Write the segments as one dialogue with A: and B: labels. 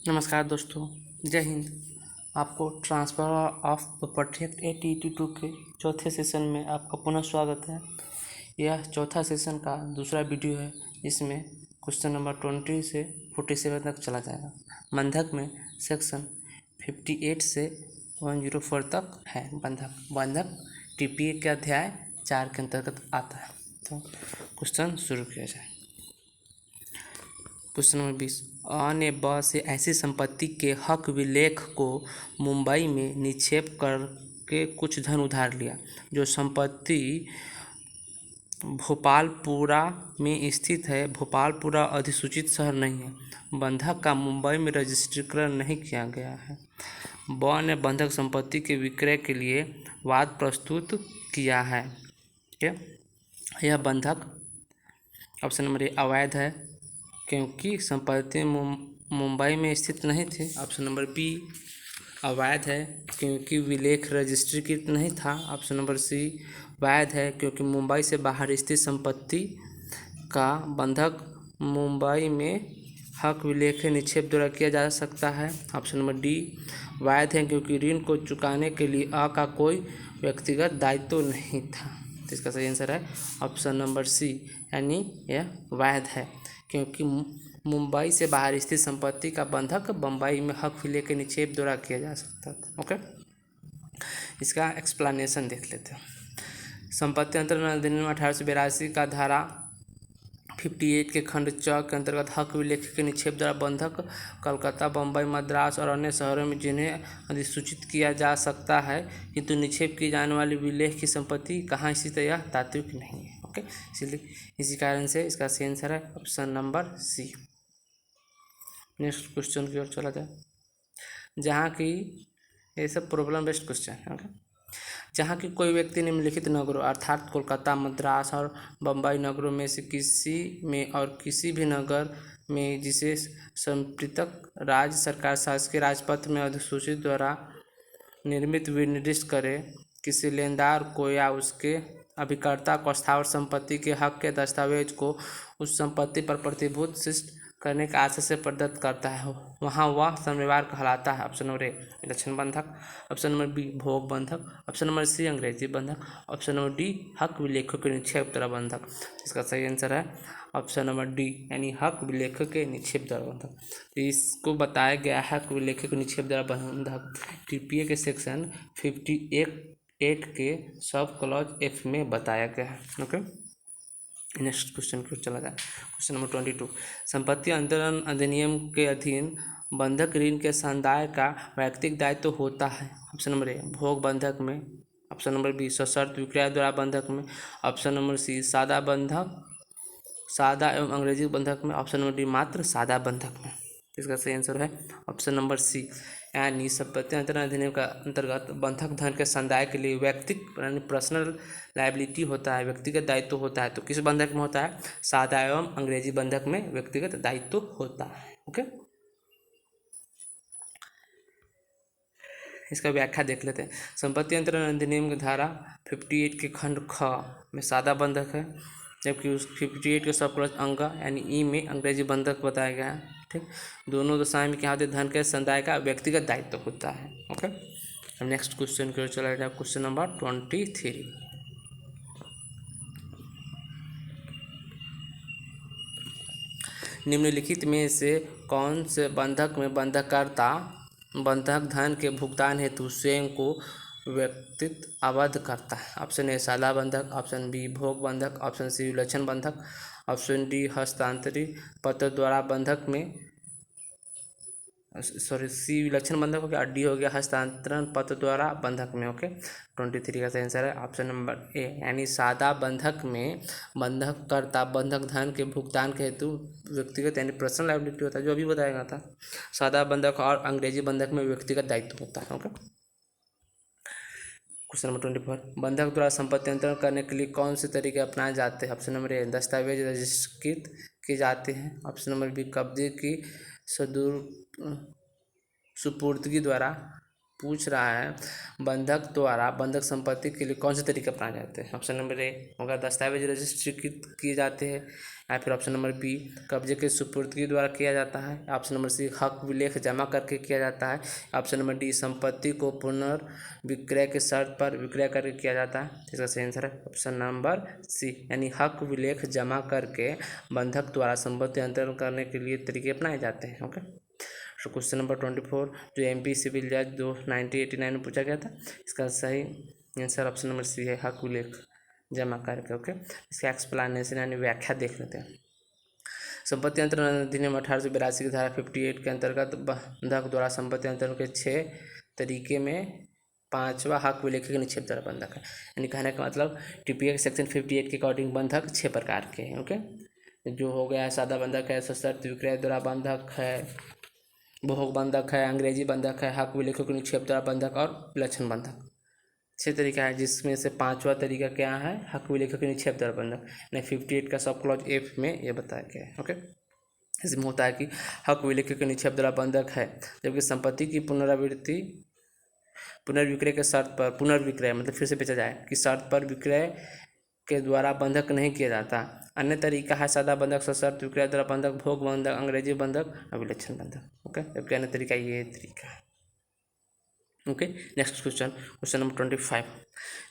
A: नमस्कार दोस्तों, जय हिंद। आपको ट्रांसफ़र ऑफ प्रॉपर्टी एक्ट 1882 के चौथे सेशन में आपका पुनः स्वागत है। यह चौथा सेशन का दूसरा वीडियो है। इसमें क्वेश्चन नंबर 20 से 47 तक चला जाएगा। बंधक में सेक्शन 58 से 104 तक है। बंधक टीपीए के अध्याय 4 के अंतर्गत आता है। तो क्वेश्चन शुरू किया जाए। क्वेश्चन नंबर 20, अ ने ब से ऐसी संपत्ति के हक विलेख को मुंबई में निक्षेप करके कुछ धन उधार लिया, जो संपत्ति भोपालपुरा में स्थित है। भोपालपुरा अधिसूचित शहर नहीं है। बंधक का मुंबई में रजिस्ट्रीकरण नहीं किया गया है। ब ने बंधक संपत्ति के विक्रय के लिए वाद प्रस्तुत किया है। क्या यह बंधक ऑप्शन नंबर ए अवैध है, क्योंकि संपत्ति मुंबई में स्थित नहीं थी। ऑप्शन नंबर बी अवैध है, क्योंकि विलेख रजिस्ट्रीकृत नहीं था। ऑप्शन नंबर सी वैध है, क्योंकि मुंबई से बाहर स्थित संपत्ति का बंधक मुंबई में हक विलेख निक्षेप द्वारा किया जा सकता है। ऑप्शन नंबर डी वैध है, क्योंकि ऋण को चुकाने के लिए अ का कोई व्यक्तिगत दायित्व नहीं था। तो इसका सही आंसर है ऑप्शन नंबर सी, यानी यह वैध है, क्योंकि मुंबई से बाहर स्थित संपत्ति का बंधक बम्बई में हक विलेख के निक्षेप द्वारा किया जा सकता था। ओके, इसका एक्सप्लेनेशन देख लेते हैं। संपत्ति अंतरण अधिनियम 1882 का धारा 58 के खंड च के अंतर्गत हक विलेख के निक्षेप द्वारा बंधक कलकत्ता, बम्बई, मद्रास और अन्य शहरों में जिन्हें अधिसूचित किया जा सकता है, किंतु निक्षेप की जाने वाली विलेख की संपत्ति कहाँ स्थित है, यह तात्विक नहीं है। ओके, इसलिए इसी कारण से इसका सही आंसर है option number C. Next question की ओर चला जाए, जहाँ की ये सब प्रॉब्लम बेस्ड क्वेश्चन है। ओके, जहाँ की कोई व्यक्ति निम्नलिखित नगरों अर्थात कोलकाता, मद्रास और बम्बई नगरों में से किसी में और किसी भी नगर में जिसे संप्रतिक राज्य सरकार शासकीय राजपत्र में अधिसूचित द्वारा निर्मित विनिर्दिष्ट करे, किसी लेनदार को या उसके अभिकर्ता को स्थावर संपत्ति के हक के दस्तावेज को उस संपत्ति पर प्रतिभूत शिष्ट करने के आशय से प्रदत्त करता है, वहाँ वह संविवार कहलाता है। ऑप्शन नंबर ए विलक्षण बंधक, ऑप्शन नंबर बी भोग बंधक, ऑप्शन नंबर सी अंग्रेजी बंधक, ऑप्शन नंबर डी हक विलेखों के निक्षेप द्वारा बंधक। इसका सही आंसर है ऑप्शन नंबर डी, यानी हक विलेखों के निक्षेप द्वारा बंधक। तो इसको बताया गया है हक विलेखों के निक्षेप द्वारा बंधक टीपीए के सेक्शन 58 के सब क्लॉज एफ में बताया गया है। ओके, नेक्स्ट क्वेश्चन की ओर चला जाए। क्वेश्चन नंबर 22, संपत्ति अंतरण अधिनियम के अधीन बंधक ऋण के संदाय का वैयक्तिक दायित्व होता है। ऑप्शन नंबर ए भोग बंधक में, ऑप्शन नंबर बी सशर्त विक्रय द्वारा बंधक में, ऑप्शन नंबर सी सादा बंधक, सादा एवं अंग्रेजी बंधक में, ऑप्शन नंबर डी मात्र सादा बंधक में। इसका सही आंसर है ऑप्शन नंबर सी, यानी संपत्ति अंतरण अधिनियम का अंतर्गत बंधक धन के संदाय के लिए व्यक्तिगत यानी पर्सनल लायबिलिटी होता है, व्यक्तिगत दायित्व होता है। तो किस बंधक में होता है? सादा एवं अंग्रेजी बंधक में व्यक्तिगत दायित्व होता है। ओके, इसका व्याख्या देख लेते हैं। संपत्ति अंतरण अधिनियम की धारा 58 के खंड ख में सादा बंधक है, जबकि उस 58 के सब क्लॉज अंग यानी ई में अंग्रेजी बंधक बताया गया है। ठीक, दोनों दशाएं में क्या होते हैं? धन के संदाय का व्यक्तिगत दायित्व होता है। ओके, अब नेक्स्ट क्वेश्चन की ओर चला जाए। क्वेश्चन नंबर 23, निम्नलिखित में से कौन से बंधक में बंधककर्ता बंधक धन के भुगतान हेतु स्वयं को व्यक्तिगत आबद्ध करता है? ऑप्शन ए सादा बंधक, ऑप्शन बी भोग बंधक, ऑप्शन सी विलक्षण बंधक, ऑप्शन डी हस्तांतरित पत्र द्वारा बंधक में सी विलक्षण बंधक हो गया और डी हो गया हस्तांतरण पत्र द्वारा बंधक में। ओके, 23 का सही आंसर है ऑप्शन नंबर ए, यानी सादा बंधक में बंधककर्ता बंधक धन के भुगतान के हेतु व्यक्तिगत यानी पर्सनल लायबिलिटी होता है, जो अभी बताया गया था। सादा बंधक और अंग्रेजी बंधक में व्यक्तिगत दायित्व होता है। ओके, क्वेश्चन नंबर 24, बंधक द्वारा संपत्ति अंतरण करने के लिए कौन से तरीके अपनाए जाते हैं? ऑप्शन नंबर ए दस्तावेज रजिस्ट्रिकृत किए जाते हैं, ऑप्शन नंबर बी कब्जे की सुपुर्दगी द्वारा पूछ रहा है बंधक द्वारा बंधक संपत्ति के लिए कौन से तरीके अपनाए जाते हैं। ऑप्शन नंबर ए होगा दस्तावेज रजिस्ट्रीकृत किए जाते हैं, या फिर ऑप्शन नंबर बी कब्जे के सुपुर्दगी द्वारा किया जाता है, ऑप्शन नंबर सी हक विलेख जमा करके किया जाता है, ऑप्शन नंबर डी संपत्ति को पुनर्विक्रय के शर्त पर विक्रय करके किया जाता है। इसका सही आंसर है ऑप्शन नंबर सी, यानी हक विलेख जमा करके बंधक द्वारा संपत्ति अंतरण करने के लिए तरीके अपनाए जाते हैं। ओके, तो क्वेश्चन नंबर 24 जो एमपी सिविल जज 1989 में पूछा गया था, इसका सही आंसर ऑप्शन नंबर सी है, हक विलेख जमा करके। ओके, इसका एक्सप्लेनेशन यानी व्याख्या देख लेते हैं। संपत्ति अंतरण अधिनियम 1882 की धारा 58 के अंतर्गत बंधक द्वारा संपत्ति अंतरण के 6 तरीके में 5वां हक विलेख के निक्षेप द्वारा बंधक है। यानी कहने का मतलब टीपीए के सेक्शन 58 के अकॉर्डिंग बंधक 6 प्रकार के हैं। ओके, जो हो गया सादा बंधक है, सशर्त विक्रय द्वारा बंधक है, भोग बंधक है, अंग्रेजी बंधक है, हक विलेखों के निक्षेप द्वारा बंधक और विलक्षण बंधक। 6 तरीका है, जिसमें से 5वां तरीका क्या है, हक विलेखों के निक्षेप द्वारा बंधक। यानी 58 का सब क्लॉज एफ में ये बताया गया है। ओके, इसमें होता है कि हक विलेखों के निक्षेप द्वारा बंधक है जबकि संपत्ति की पुनर्विक्रय के शर्त पर, पुनर्विक्रय मतलब फिर से बेचा जाए कि शर्त पर विक्रय के द्वारा बंधक नहीं किया जाता। अन्य तरीका है सादा बंधक, सशर्त विक्रय द्वारा बंधक, भोग बंधक, अंग्रेजी बंधक और विलक्षण बंधक। ओके, जबकि अन्य तरीका ये तरीका है। ओके, नेक्स्ट क्वेश्चन नंबर 25,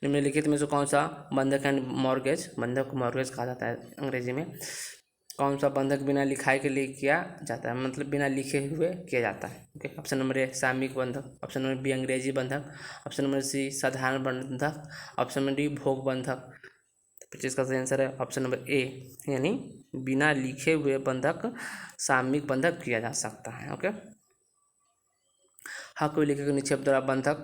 A: निम्नलिखित में से कौन सा बंधक है मॉर्गेज, बंधक को मॉर्गेज कहा जाता है अंग्रेजी में। कौन सा बंधक बिना लिखाई के लिए किया जाता है, मतलब बिना लिखे हुए किया जाता है। ओके, ऑप्शन नंबर ए सामयिक बंधक, ऑप्शन नंबर बी अंग्रेजी बंधक, ऑप्शन नंबर सी साधारण बंधक, ऑप्शन नंबर डी भोग बंधक। 25 का सही आंसर है ऑप्शन नंबर ए, यानी बिना लिखे हुए बंधक सामयिक बंधक किया जा सकता है। ओके, हक विलेखों के निक्षेप द्वारा बंधक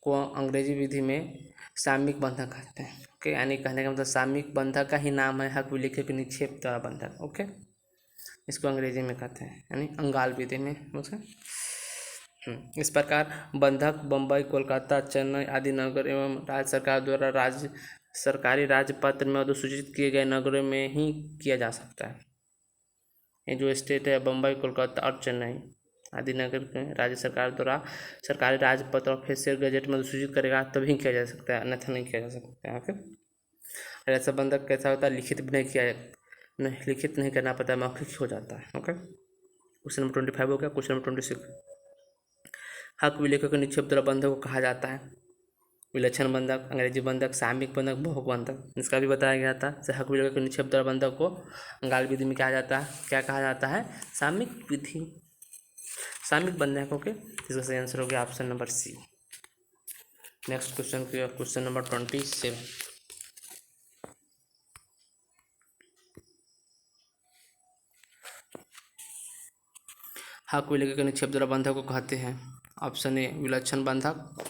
A: को अंग्रेजी विधि में सामयिक बंधक कहते हैं। ओके, यानी कहने का मतलब सामयिक बंधक का ही नाम है हक विलेखों के निक्षेप द्वारा बंधक। ओके, इसको अंग्रेजी में कहते हैं, यानी अंगाल विधि में। ओके, इस प्रकार बंधक बम्बई, कोलकाता, चेन्नई आदि नगर एवं राज्य सरकार द्वारा सरकारी राजपत्र में अधिसूचित किए गए नगरों में ही किया जा सकता है। ये जो स्टेट है बम्बई, कोलकाता और चेन्नई आदि नगर में राज्य सरकार द्वारा सरकारी राजपत्र और ऑफिशियल गजट में अधिसूचित करेगा तभी किया जा सकता है, अन्यथा नहीं किया जा सकता है। ओके, और ऐसा बंधक कैसा होता है, लिखित भी लिखित नहीं करना पड़ता है, मौखिक हो जाता है। ओके, क्वेश्चन नंबर 25 हो गया। क्वेश्चन नंबर 26, हक विलेखों के निक्षेप द्वारा बंधक को कहा जाता है विलक्षण बंधक, अंग्रेजी बंधक, सामयिक बंधक, भोग बंधक। इसका भी बताया गया था। हक विलेखों के निक्षेप द्वारा बंधक को अंगाल विधि में क्या जाता है, क्या कहा जाता है, सामयिक विधि, सामयिक बंधक। ओके, इसका सही आंसर हो गया option number C. Next question number 27, हक विलेखों के निक्षेप द्वारा बंधक को कहते हैं ऑप्शन ए विलक्षण बंधक,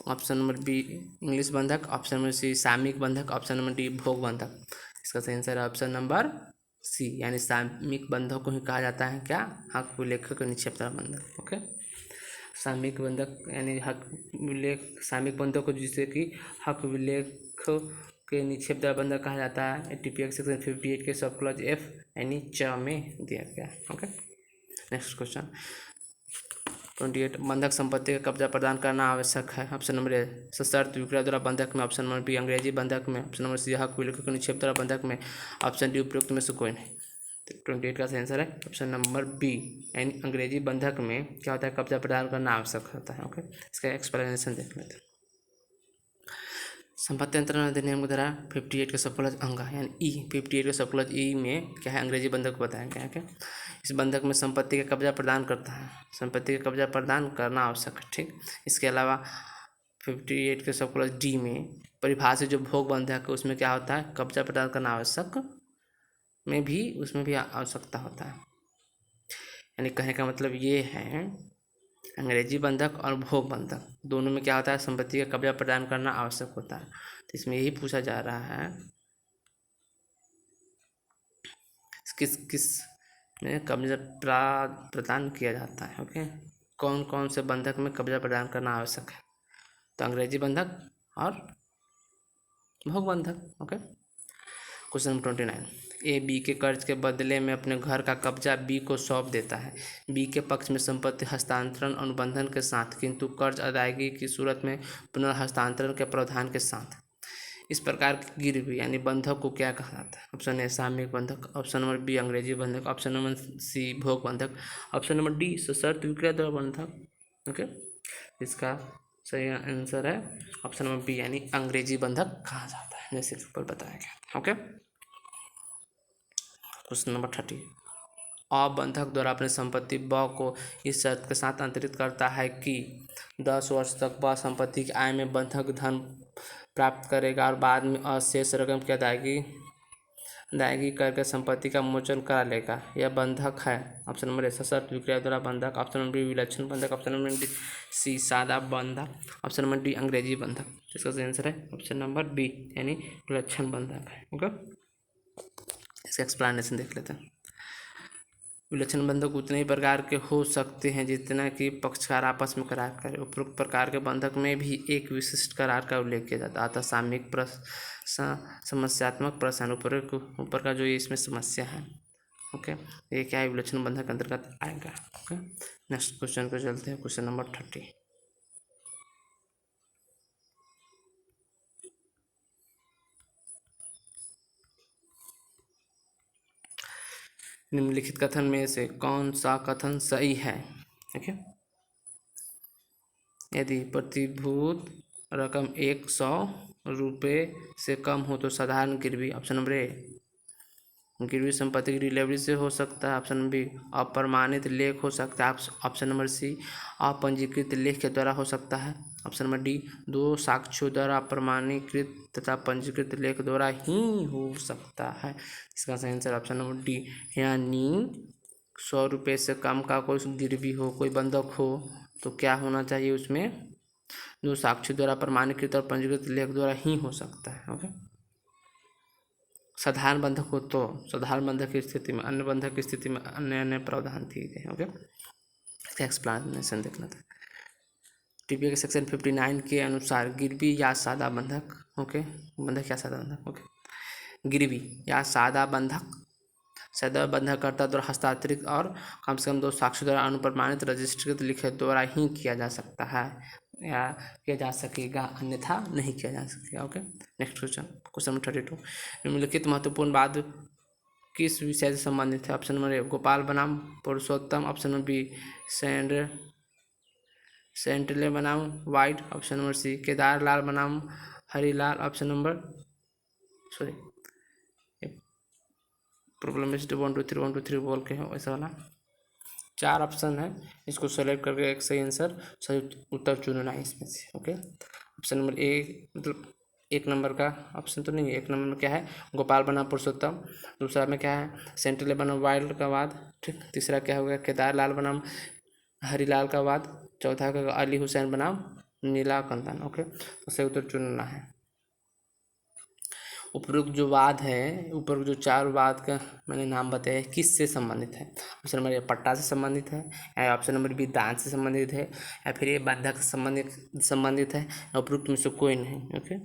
A: ऑप्शन नंबर बी इंग्लिश बंधक, ऑप्शन नंबर सी सामयिक बंधक, ऑप्शन नंबर डी भोग बंधक। इसका सही आंसर है ऑप्शन नंबर सी, यानी सामयिक बंधक को ही कहा जाता है क्या, हक विलेखों के निक्षेप द्वारा बंधक। ओके, सामयिक बंधक यानी हक विलेख सामयिक बंधक को जिसे कि हक विलेख के निक्षेप द्वारा बंधक कहा जाता है। टीपीए सेक्शन 58 के सब क्लॉज एफ यानी च में दिया गया। ओके, नेक्स्ट क्वेश्चन 28, बंधक संपत्ति का कब्जा प्रदान करना आवश्यक है। ऑप्शन नंबर ए सशर्त विक्रय द्वारा बंधक में, ऑप्शन नंबर बी अंग्रेजी बंधक में, ऑप्शन नंबर सी हक विलेखों के निक्षेप द्वारा बंधक में, ऑप्शन डी उपरोक्त में से कोई नहीं। 28 का आंसर है ऑप्शन नंबर बी, यानी अंग्रेजी बंधक में क्या होता है, कब्जा प्रदान करना आवश्यक होता है। ओके, इसका एक्सप्लेनेशन देख लेते हैं। संपत्ति अंतरण अधिनियम की धारा 58 के सब क्लॉज अंग यानी ई 58 के सब क्लॉज ई में क्या है, अंग्रेजी बंधक को बताया गया है। क्या इस बंधक में संपत्ति का कब्जा प्रदान करता है, संपत्ति का कब्जा प्रदान करना आवश्यक है। ठीक, इसके अलावा 58 के सब क्लॉज डी में परिभाषित जो भोग बंधक है उसमें क्या होता है, कब्जा प्रदान करना आवश्यक में भी उसमें भी आवश्यकता होता है। यानी कहने का मतलब ये है अंग्रेजी बंधक और भोग बंधक दोनों में क्या होता है, संपत्ति का कब्जा प्रदान करना आवश्यक होता है। तो इसमें यही पूछा जा रहा है किस किस में कब्जा प्रदान किया जाता है। ओके, कौन कौन से बंधक में कब्जा प्रदान करना आवश्यक है, तो अंग्रेजी बंधक और भोग बंधक। Okay, question number 29, A B के कर्ज के बदले में अपने घर का कब्जा बी को सौंप देता है। बी के पक्ष में संपत्ति हस्तांतरण अनुबंधन के साथ, किंतु कर्ज अदायगी की सूरत में पुनर्हस्तांतरण के प्रावधान के साथ। इस प्रकार की गिरवी यानी बंधक को क्या कहा जाता है? ऑप्शन ए सामयिक बंधक, ऑप्शन नंबर बी अंग्रेजी बंधक, ऑप्शन नंबर सी भोग बंधक, ऑप्शन नंबर डी सशर्त विक्रय द्वारा बंधक। ओके, इसका सही आंसर है ऑप्शन नंबर बी यानी अंग्रेजी बंधक कहा जाता है, जैसे ऊपर बताया गया। Okay, question number 30। अ बंधक द्वारा अपनी संपत्ति ब को इस शर्त के साथ अंतरित करता है कि 10 वर्ष तक ब संपत्ति की आय में बंधक धन प्राप्त करेगा और बाद में अशेष रकम की अदायगी करके संपत्ति का मोचन करा लेगा। यह बंधक है। ऑप्शन नंबर ए सशर्त विक्रय द्वारा बंधक, ऑप्शन नंबर बी विलक्षण बंधक, ऑप्शन नंबर डी सी सादा बंधक, ऑप्शन नंबर डी अंग्रेजी बंधक। इसका सही आंसर है ऑप्शन नंबर बी यानी विलक्षण बंधक है। ओके, इसका एक्सप्लेनेशन देख लेते हैं। विलक्षण बंधक उतने ही प्रकार के हो सकते हैं जितना कि पक्षकार आपस में करार करें। उपरोक्त प्रकार के बंधक में भी एक विशिष्ट करार का उल्लेख किया जाता है, अतः सामयिक समस्यात्मक प्रश्न ऊपर का जो ये इसमें समस्या है। ओके, ये क्या है? विलक्षण बंधक के अंतर्गत आएगा। ओके, नेक्स्ट क्वेश्चन पे चलते हैं, क्वेश्चन नंबर 30। निम्नलिखित कथन में से कौन सा कथन सही है? देखिए, यदि प्रतिभूत रकम 100 रुपये से कम हो तो साधारण गिरवी, ऑप्शन नंबर ए गिरवी संपत्ति की डिलीवरी से हो सकता है, ऑप्शन नंबर बी अप्रमाणित लेख हो सकता है, ऑप्शन नंबर सी अपंजीकृत लेख के द्वारा हो सकता है, ऑप्शन नंबर डी 2 साक्ष्यों द्वारा प्रमाणीकृत तथा पंजीकृत लेख द्वारा ही हो सकता है। इसका सही आंसर ऑप्शन नंबर डी यानी 100 रुपये से कम का कोई गिरवी हो, कोई बंधक हो तो क्या होना चाहिए? उसमें 2 साक्ष्यों द्वारा प्रमाणीकृत और पंजीकृत लेख द्वारा ही हो सकता है। ओके, साधारण बंधक हो तो साधारण बंधक की स्थिति में, अन्य बंधक की स्थिति में अन्य प्रावधान दिए गए। ओके, इसका एक्सप्लेनेशन देखना था। टीपीए के सेक्शन 59 के अनुसार गिरवी या सादा बंधक, ओके, बंधक या सादा बंधक, ओके, गिरवी या सादा बंधककर्ता द्वारा हस्तांतरित और कम से कम 2 साक्ष्यों द्वारा अनुप्रमाणित रजिस्ट्रीकृत लिखित द्वारा ही किया जा सकता है या किया जा सकेगा, अन्यथा नहीं किया जा सकेगा। Okay, next question, question number 32। निम्नलिखित महत्वपूर्ण बात किस विषय से संबंधित है? ऑप्शन नंबर ए गोपाल बनाम पुरुषोत्तम, ऑप्शन नंबर बी सेंटले बनाम White, option number C Kedar Lal बनाम हरीलाल, ऑप्शन नंबर प्रॉब्लम 1 2 3 1 2 3 बोल के हो ऐसा वाला 4 ऑप्शन है, इसको सेलेक्ट करके एक सही आंसर सही उत्तर चुनना है इसमें से। ओके, ऑप्शन नंबर ए मतलब 1 नंबर का ऑप्शन तो नहीं है, 1 नंबर में क्या है? गोपाल बनाम पुरुषोत्तम, दूसरा में क्या है? सेंट्रल बनाम वाइल्ड का वाद, ठीक, तीसरा क्या हो गया? केदार लाल बनाम हरीलाल का वाद, चौथा का अली हुसैन बनाम नीला कंदन। ओके, तो सही उत्तर चुनना है। उपरोक्त जो वाद है, ऊपर जो 4 वाद का मैंने नाम बताया किस से संबंधित है? ऑप्शन नंबर ए पट्टा से संबंधित है, या ऑप्शन नंबर बी दान से संबंधित है, या फिर ये बंधक से संबंधित है, उपरोक्त में से कोई नहीं। ओके,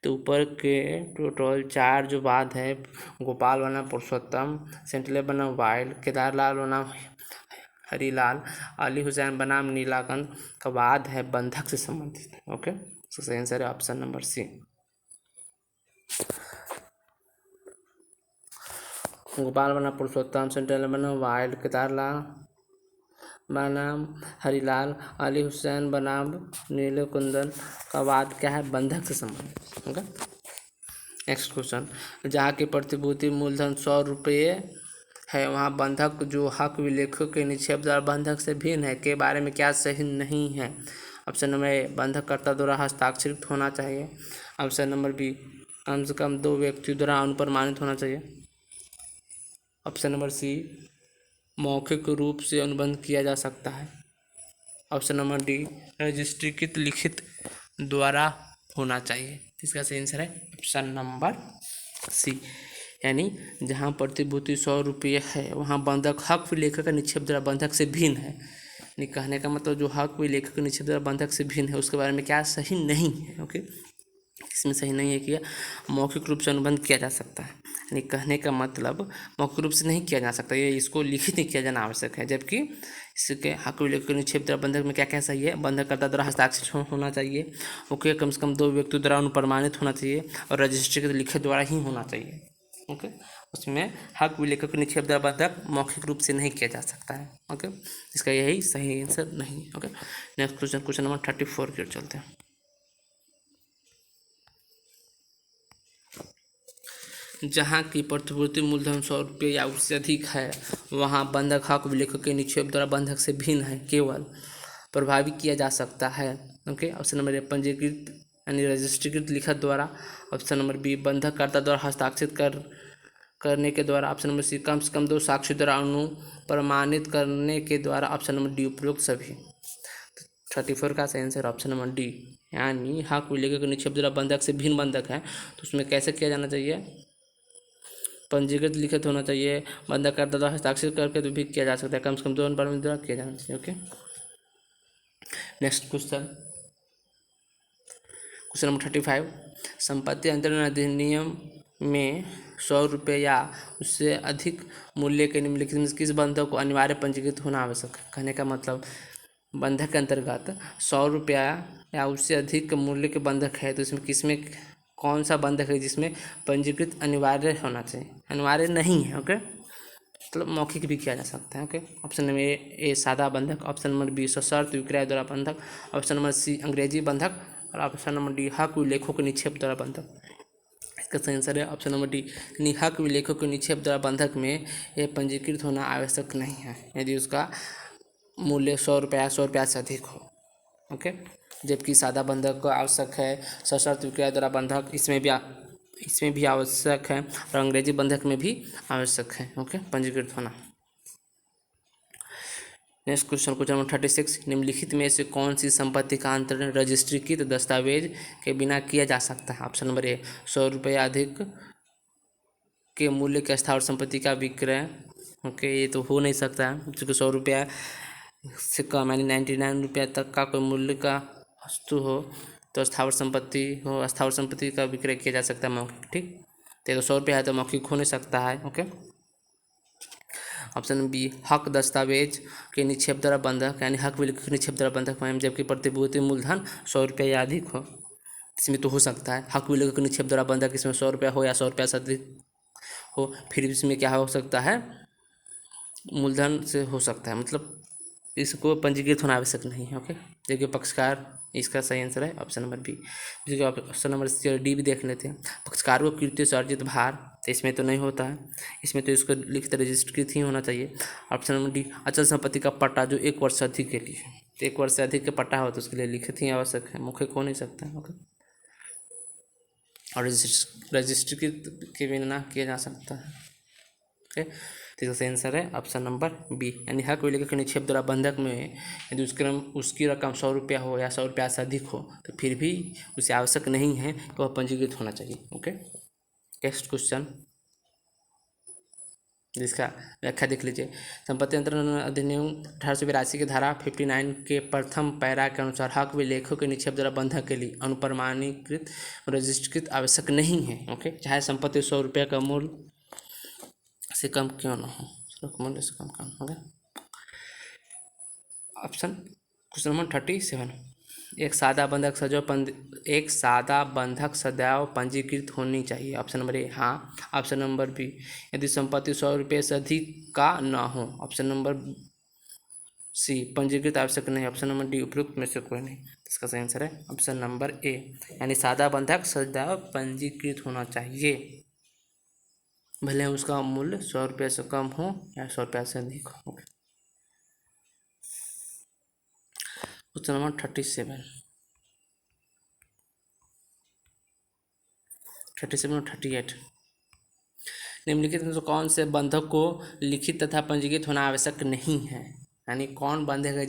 A: तो ऊपर के टोटल 4 जो वाद है, गोपाल बनाम पुरुषोत्तम, सेंट्रल बनाम वाइल्ड, केदार लाल बनाम हरीलाल, अली हुसैन बनाम नीलाकंद का वाद है बंधक से संबंधित है। ओके, तो सही आंसर है ऑप्शन नंबर सी। गोपाल बनाम पुरुषोत्तम, सेंट्रल बनाम वाइल्ड, केदार लाल बनाम हरीलाल, अली हुसैन बनाम नीलकुंदन का वाद क्या है? बंधक से संबंधित। ओके, नेक्स्ट क्वेश्चन, जहाँ की प्रतिभूति मूलधन 100 रुपये है वहाँ बंधक जो हक विलेखों के निक्षेप द्वारा बंधक से भिन्न है के बारे में क्या सही नहीं है? ऑप्शन नंबर ए बंधककर्ता द्वारा हस्ताक्षरित होना चाहिए, ऑप्शन नंबर बी कम से कम 2 व्यक्तियों द्वारा अनुप्रमाणित होना चाहिए, ऑप्शन नंबर सी मौखिक रूप से अनुबंध किया जा सकता है, ऑप्शन नंबर डी रजिस्ट्रीकृत लिखित द्वारा होना चाहिए। इसका सही आंसर है ऑप्शन नंबर सी, यानी जहाँ प्रतिभूति 100 रुपये है वहाँ बंधक हक विलेखक का निक्षेप द्वारा बंधक से भिन्न है। कहने का मतलब जो हक विलेखक के निक्षेप द्वारा बंधक से भिन्न है उसके बारे में क्या सही नहीं है। ओके, इसमें सही नहीं है कि मौखिक रूप से अनुबंध किया जा सकता है, यानी कहने का मतलब मौखिक रूप से नहीं किया जा सकता, ये इसको लिखित नहीं किया जाना आवश्यक है। जबकि इसके हक विलेखक निक्षेप द्वारा बंधक में क्या क्या सही है, बंधककर्ता द्वारा हस्ताक्षर होना चाहिए, ओके, कम से कम 2 व्यक्तियों द्वारा अनुप्रमाणित होना चाहिए और रजिस्ट्री के लिखित द्वारा ही होना चाहिए, ओके। उसमें हक विलेखक निक्षेप द्वारा बंधक मौखिक रूप से नहीं किया जा सकता है, ओके। इसका यही सही आंसर नहीं है, okay. Next question, question number 34 की ओर चलते हैं। जहाँ की प्रतिपूर्ति मूलधन 100 रुपये या उससे अधिक है, वहाँ बंधक हक विलेखक के निक्षेप द्वारा बंधक से भिन्न है, केवल प्रभावी किया जा सकता है, ओके। ऑप्शन नंबर ए पंजीकृत यानी रजिस्ट्रीकृत लिखत द्वारा। ऑप्शन नंबर बी बंधककर्ता द्वारा हस्ताक्षरित करने के द्वारा। ऑप्शन नंबर सी कम से कम 2 साक्षी द्वारा अनुप्रमाणित करने के द्वारा। ऑप्शन नंबर डी उपरोक्त सभी। 34 का सही आंसर ऑप्शन नंबर डी, यानी हक विलेखक निक्षेप द्वारा बंधक से भिन्न बंधक है, तो उसमें कैसे किया जाना चाहिए, पंजीकृत लिखित होना चाहिए, बंधककर्ता द्वारा हस्ताक्षर करके तो भी किया जा सकता है, कम से कम 2 अनुप्रमाणित द्वारा किया जाना चाहिए, okay. Next question, question number 35। संपत्ति अंतरण अधिनियम में 100 रुपये या उससे अधिक मूल्य के निम्नलिखित में किस बंधक को अनिवार्य पंजीकृत होना आवश्यक है। कहने का मतलब बंधक के अंतर्गत 100 रुपया या उससे अधिक मूल्य के बंधक है, तो इसमें किसमें कौन सा बंधक है जिसमें पंजीकृत अनिवार्य होना चाहिए, अनिवार्य नहीं है, ओके, मतलब मौखिक भी किया जा सकता है, ओके। ऑप्शन नंबर ए सादा बंधक। ऑप्शन नंबर बी सशर्त विक्रय द्वारा बंधक। ऑप्शन नंबर सी अंग्रेजी बंधक और ऑप्शन नंबर डी हक विलेखों के निक्षेप द्वारा बंधक। इसका सही आंसर है ऑप्शन नंबर डी, हक विलेखों के निक्षेप द्वारा बंधक में यह पंजीकृत होना आवश्यक नहीं है यदि उसका मूल्य 100 रुपया से अधिक हो, ओके। जबकि सादा बंधक को आवश्यक है, सशर्त विक्रय द्वारा बंधक इसमें भी आवश्यक है और अंग्रेजी बंधक में भी आवश्यक है, ओके, पंजीकृत होना। Next question, question number 36। निम्नलिखित में से कौन सी संपत्ति का अंतरण रजिस्ट्रीकृत दस्तावेज के बिना किया जा सकता है। ऑप्शन नंबर ए 100 रुपये अधिक के मूल्य के स्थावर संपत्ति का विक्रय, ओके, ये तो हो नहीं सकता है क्योंकि 100 रुपया से कम यानी 99 रुपया तक का कोई मूल्य का वस्तु हो तो स्थावर संपत्ति हो, स्थावर संपत्ति का विक्रय किया जा सकता है मौखिक, ठीक। तो 100 रुपया है तो मौखिक हो नहीं सकता है, ओके। ऑप्शन बी हक दस्तावेज के निक्षेप द्वारा बंधक यानी हक विलेखक के निक्षेप द्वारा बंधक में जबकि प्रतिभूति मूलधन 100 रुपया या अधिक हो, इसमें तो हो सकता है हक विलेखक के निक्षेप द्वारा बंधक इसमें 100 रुपया हो या 100 रुपया से अधिक हो, फिर इसमें क्या हो सकता है, मूलधन से हो सकता है, मतलब इसको पंजीकृत होना आवश्यक नहीं है, ओके। देखिए पक्षकार, इसका सही आंसर है ऑप्शन नंबर बी। देखिए ऑप्शन नंबर सी और डी भी देख लेते हैं। पक्षकार को कृत्य से अर्जित भार, तो इसमें तो नहीं होता है, इसमें तो इसको लिखित रजिस्ट्रीकृत ही होना चाहिए। ऑप्शन नंबर डी अचल संपत्ति का पट्टा जो 1 वर्ष से अधिक के लिए, तो 1 वर्ष से अधिक का पट्टा हो तो उसके लिए लिखित ही आवश्यक है, मौखिक हो नहीं सकता है, ओके। और रजिस्ट्रीकृत के बिना किया जा सकता है, ओके। तो इसका सही आंसर है ऑप्शन नंबर बी, यानी हक विलेखक के निक्षेप द्वारा बंधक में यदि उसकी रकम 100 रुपया हो या 100 रुपया से अधिक हो तो फिर भी उसे आवश्यक नहीं है कि वह पंजीकृत होना चाहिए, ओके। नेक्स्ट क्वेश्चन, जिसका व्याख्या देख लीजिए। संपत्ति अंतरण अधिनियम 1882 की धारा 59 के प्रथम पैरा के अनुसार हक विलेखों के निक्षेप द्वारा बंधक के लिए अनुप्रमाणीकृत रजिस्ट्रीकृत आवश्यक नहीं है, ओके, चाहे संपत्ति 100 रुपया का मूल्य से कम क्यों न हो, मूल्य से कम क्यों न हो। Option question number 37। एक सादा बंधक सदैव पंजीकृत होनी चाहिए। ऑप्शन नंबर ए हाँ। ऑप्शन नंबर बी यदि संपत्ति 100 रुपये से अधिक का न हो। ऑप्शन नंबर सी पंजीकृत आवश्यक नहीं। ऑप्शन नंबर डी उपयुक्त में से कोई नहीं। इसका सही आंसर है ऑप्शन नंबर ए, यानी सादा बंधक सदैव पंजीकृत होना चाहिए, भले उसका मूल्य 100 रुपये से कम हो या 100 रुपये से अधिक हो। क्वेश्चन नंबर 37 और 38। निम्नलिखित में से कौन से बंधक को लिखित तथा पंजीकृत होना आवश्यक नहीं है, यानी कौन बंधक है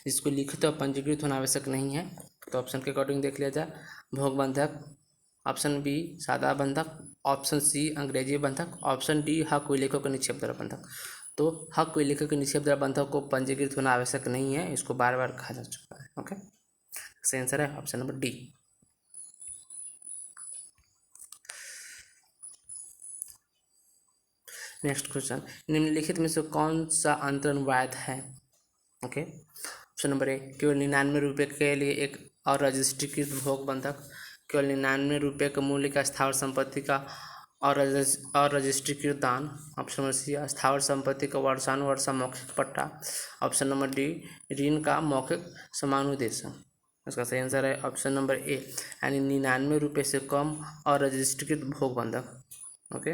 A: जिसको लिखित और पंजीकृत होना आवश्यक नहीं है। तो ऑप्शन के अकॉर्डिंग देख लिया जाए। भोग बंधक, ऑप्शन बी सादा बंधक, ऑप्शन सी अंग्रेजी बंधक, ऑप्शन डी हक विलेखों के निक्षेप द्वारा बंधक। तो हक विलेखों के निक्षेप द्वारा बंधक को पंजीकृत होना आवश्यक नहीं है, इसको बार बार कहा जा चुका है, ओके। सही आंसर है option number D. Next question, निम्नलिखित में से कौन सा अंतरण वैध है? ओके, ऑप्शन नंबर ए, केवल 99 रुपये के लिए एक और रजिस्ट्रीकृत भोग बंधक, केवल 99 रुपये के मूल्य का स्थावर संपत्ति का और रजिस्ट्रीकृत दान। ऑप्शन नंबर सी, स्थावर संपत्ति का वर्षानुवर्षा मौखिक पट्टा। ऑप्शन नंबर डी, ऋण का मौखिक समानुदेशन। इसका सही आंसर है ऑप्शन नंबर ए, यानी 99 रुपये से कम और रजिस्ट्रीकृत भोग बंधक ओके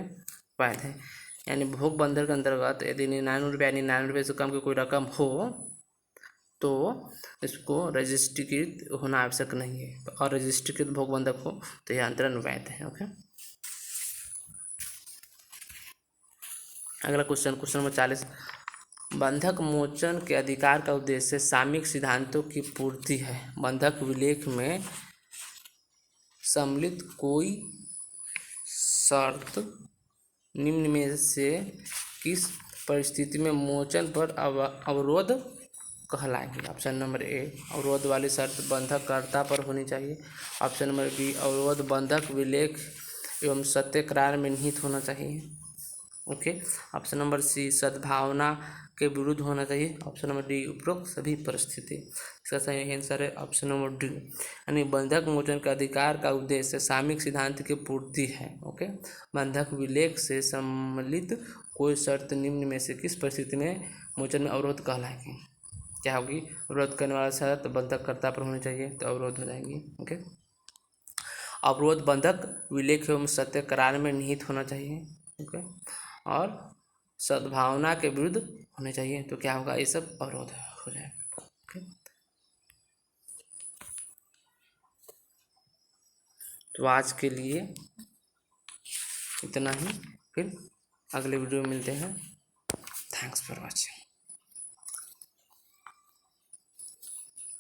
A: वैध है। यानी भोग बंधक के अंतर्गत यदि 99 रुपये यानी 99 रुपये से कम की कोई रकम हो तो इसको रजिस्ट्रीकृत होना आवश्यक नहीं है, और रजिस्ट्रीकृत भोग बंधक हो तो यह अंतरण वैध है। ओके, अगला क्वेश्चन, क्वेश्चन नंबर 40, बंधक मोचन के अधिकार का उद्देश्य सामयिक सिद्धांतों की पूर्ति है। बंधक विलेख में सम्मिलित कोई शर्त निम्न में से किस परिस्थिति में मोचन पर अवरोध कहलाएगी? ऑप्शन नंबर ए, अवरोध वाली शर्त बंधक कर्ता पर होनी चाहिए। ऑप्शन नंबर बी, अवरोध बंधक विलेख एवं सत्य करार में निहित होना चाहिए। ओके, ऑप्शन नंबर सी, सद्भावना के विरुद्ध होना चाहिए। ऑप्शन नंबर डी, उपरोक्त सभी परिस्थिति। इसका सही आंसर है ऑप्शन नंबर डी, यानी बंधक मोचन का अधिकार का उद्देश्य सामयिक सिद्धांत की पूर्ति है। ओके, बंधक विलेख से सम्मिलित कोई शर्त निम्न में से किस परिस्थिति में मोचन में अवरोध कहलाएगी? क्या होगी? अवरोध करने वाला शर्त बंधक कर्ता पर होनी चाहिए तो अवरोध हो जाएगी। ओके, अवरोध बंधक विलेख एवं सत्य करार में निहित होना चाहिए। ओके, और सद्भावना के विरुद्ध होने चाहिए तो क्या होगा? ये सब अवरोध हो जाएगा। ओके, तो आज के लिए इतना ही, फिर अगले वीडियो में मिलते हैं। Thanks for watching.